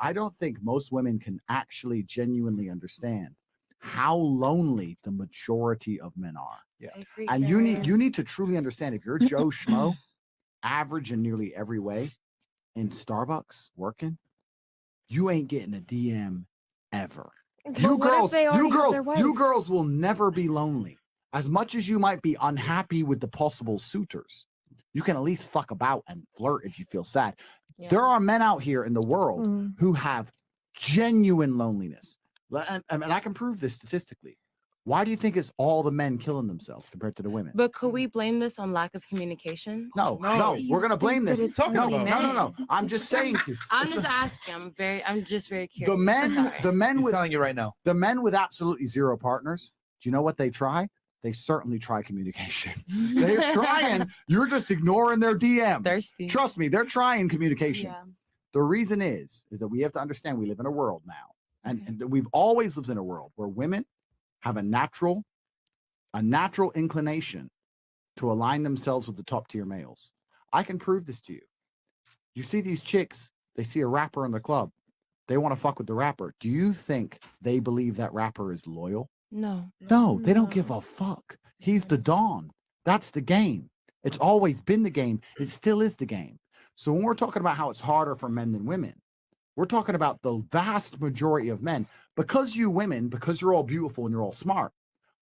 I don't think most women can actually genuinely understand how lonely the majority of men are. Yeah. And you need to truly understand, if you're Joe Schmo, average in nearly every way, in Starbucks working, you ain't getting a DM ever. You girls will never be lonely. As much as you might be unhappy with the possible suitors, you can at least fuck about and flirt if you feel sad. Yeah. There are men out here in the world who have genuine loneliness. And I can prove this statistically. Why do you think it's all the men killing themselves compared to the women? But could we blame this on lack of communication? No, we're going to blame this. No. I'm just saying to you. I'm just asking. I'm just very curious. The men He's with telling you right now. The men with absolutely zero partners, do you know what they try? They certainly try communication. They're trying. You're just ignoring their DMs. Thirsty. Trust me, they're trying communication. Yeah. The reason is that we have to understand we live in a world now. And we've always lived in a world where women have a natural inclination to align themselves with the top tier males. I can prove this to you. You see these chicks, they see a rapper in the club. They want to fuck with the rapper. Do you think they believe that rapper is loyal? No, they don't give a fuck. He's the Don. That's the game. It's always been the game. It still is the game. So when we're talking about how it's harder for men than women, we're talking about the vast majority of men. Because you women, because you're all beautiful and you're all smart,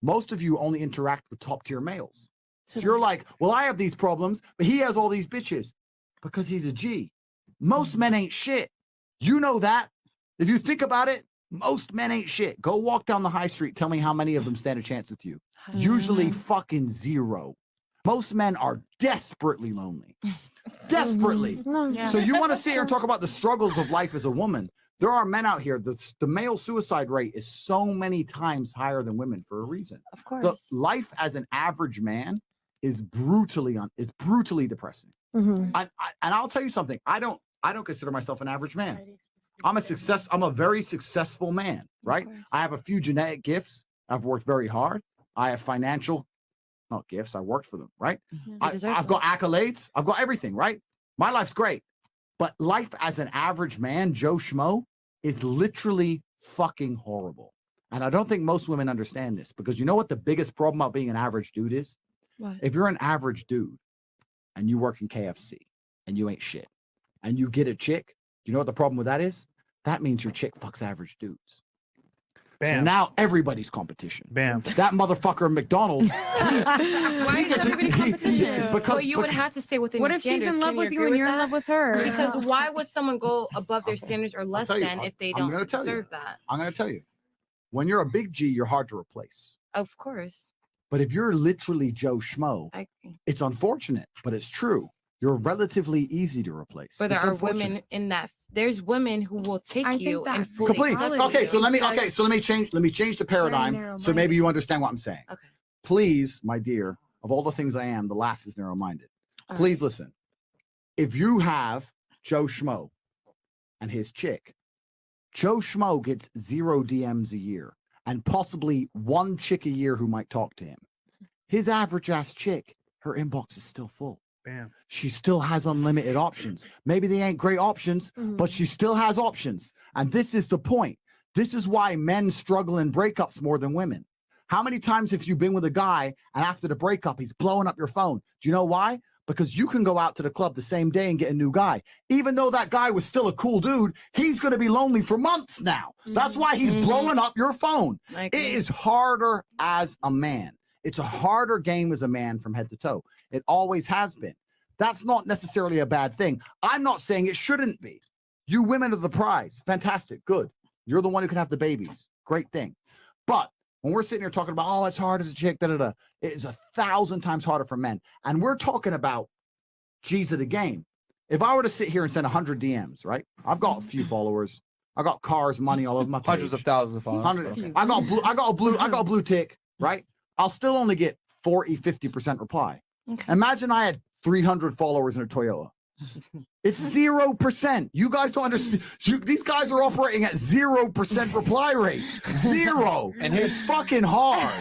most of you only interact with top tier males. So you're like, well, I have these problems, but he has all these bitches because he's a G. Most men ain't shit. You know that. If you think about it, most men ain't shit. Go walk down the high street. Tell me how many of them stand a chance with you. Usually fucking zero. Most men are desperately lonely. Desperately. So you want to sit here and talk about the struggles of life as a woman. There are men out here. The male suicide rate is so many times higher than women for a reason. Of course. The life as an average man is brutally depressing. And I'll tell you something. I don't consider myself an average man. I'm a very successful man, right? I have a few genetic gifts. I've worked very hard. I have financial, not gifts. I worked for them, right? I've got accolades. I've got everything, right? My life's great. But life as an average man, Joe Schmo, is literally fucking horrible. And I don't think most women understand this, because you know what the biggest problem about being an average dude is? What? If you're an average dude and you work in KFC and you ain't shit and you get a chick, you know what the problem with that is? That means your chick fucks average dudes. Bam. So now everybody's competition. Bam. That motherfucker at McDonald's. Why is everybody competition? Because you would have to stay within your standards. What if she's in love with you and you're in love with her? Because why would someone go above their standards or less than if they don't deserve that? I'm going to tell you. When you're a big G, you're hard to replace. Of course. But if you're literally Joe Schmo, it's unfortunate, but it's true. You're relatively easy to replace. But there are women in that. There's women who will take you and fully Okay, so let me change the paradigm so maybe you understand what I'm saying. Okay. Please, my dear, of all the things I am, the last is narrow-minded. Please listen. If you have Joe Schmo and his chick, Joe Schmo gets 0 DMs a year and possibly 1 chick a year who might talk to him. His average ass chick, her inbox is still full. Bam. She still has unlimited options. Maybe they ain't great options, but she still has options. And this is the point. This is why men struggle in breakups more than women. How many times have you been with a guy and after the breakup, he's blowing up your phone? Do you know why? Because you can go out to the club the same day and get a new guy. Even though that guy was still a cool dude, he's going to be lonely for months now. That's why he's blowing up your phone. It is harder as a man. It's a harder game as a man from head to toe. It always has been. That's not necessarily a bad thing. I'm not saying it shouldn't be. You women are the prize. Fantastic. Good. You're the one who can have the babies. Great thing. But when we're sitting here talking about, oh, it's hard as a chick, it is 1,000 times harder for men. And we're talking about G's of the game. If I were to sit here and send 100 DMs, right? I've got a few followers. I got cars, money all over my page. Hundreds of thousands of followers. I got a blue tick, right? I'll still only get 40, 50% reply. Okay. Imagine I had 300 followers in a Toyota. It's 0%. You guys don't understand. These guys are operating at 0% reply rate. 0. And it's fucking hard.